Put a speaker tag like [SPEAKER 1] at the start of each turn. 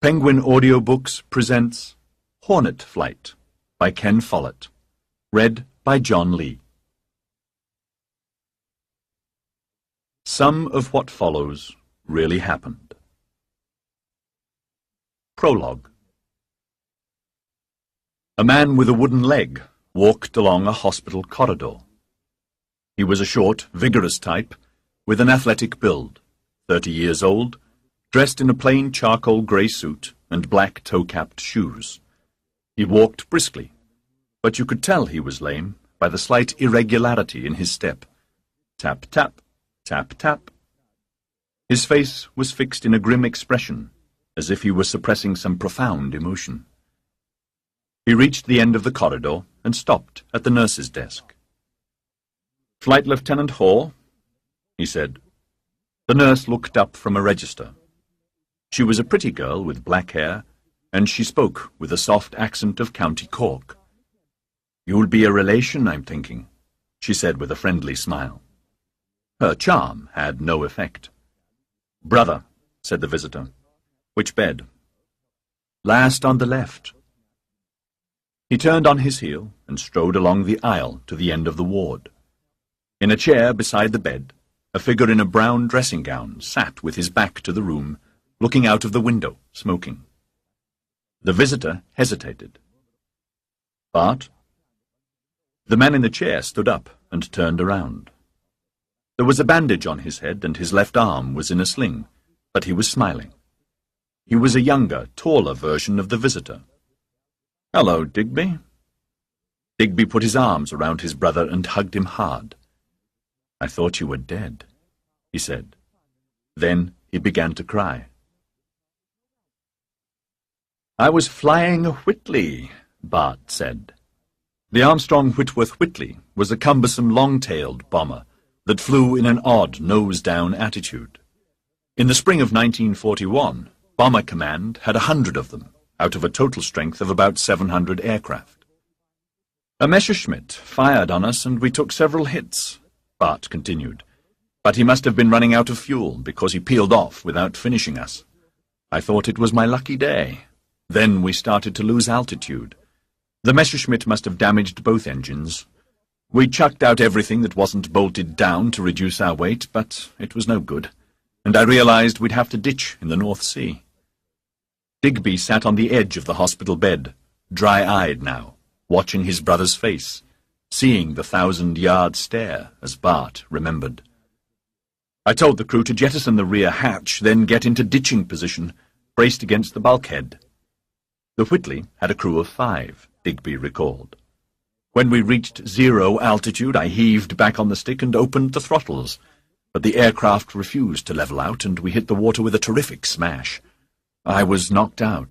[SPEAKER 1] Penguin Audiobooks presents Hornet Flight by Ken Follett. Read by John Lee. Some of what follows really happened. Prologue. A man with a wooden leg walked along a hospital corridor. He was a short, vigorous type, with an athletic build, 30 years old, dressed in a plain charcoal grey suit and black toe-capped shoes. He walked briskly, but you could tell he was lame by the slight irregularity in his step. Tap, tap, tap, tap. His face was fixed in a grim expression, as if he were suppressing some profound emotion. He reached the end of the corridor and stopped at the nurse's desk. "Flight Lieutenant Hall?" he said. The nurse looked up from a register. She was a pretty girl with black hair, and she spoke with a soft accent of County Cork. "You'll be a relation, I'm thinking," she said with a friendly smile. Her charm had no effect. "Brother," said the visitor. "Which bed?" "Last on the left." He turned on his heel and strode along the aisle to the end of the ward. In a chair beside the bed, a figure in a brown dressing gown sat with his back to the room, looking out of the window, smoking. The visitor hesitated. "Bart?" The man in the chair stood up and turned around. There was a bandage on his head and his left arm was in a sling, but he was smiling. He was a younger, taller version of the visitor. "Hello, Digby." Digby put his arms around his brother and hugged him hard. "I thought you were dead," he said. Then he began to cry. "I was flying a Whitley," Bart said. The Armstrong Whitworth Whitley was a cumbersome long-tailed bomber that flew in an odd nose-down attitude. In the spring of 1941, Bomber Command had 100 of them, out of a total strength of about 700 aircraft. "A Messerschmitt fired on us and we took several hits," Bart continued. "But he must have been running out of fuel because he peeled off without finishing us. I thought it was my lucky day. Then we started to lose altitude. The Messerschmitt must have damaged both engines. We chucked out everything that wasn't bolted down to reduce our weight, but it was no good, and I realized we'd have to ditch in the North Sea." Digby sat on the edge of the hospital bed, dry-eyed now, watching his brother's face, seeing the 1,000-yard stare, as Bart remembered. "I told the crew to jettison the rear hatch, then get into ditching position, braced against the bulkhead." The Whitley had a crew of 5, Digby recalled. "When we reached 0 altitude, I heaved back on the stick and opened the throttles, but the aircraft refused to level out, and we hit the water with a terrific smash. I was knocked out.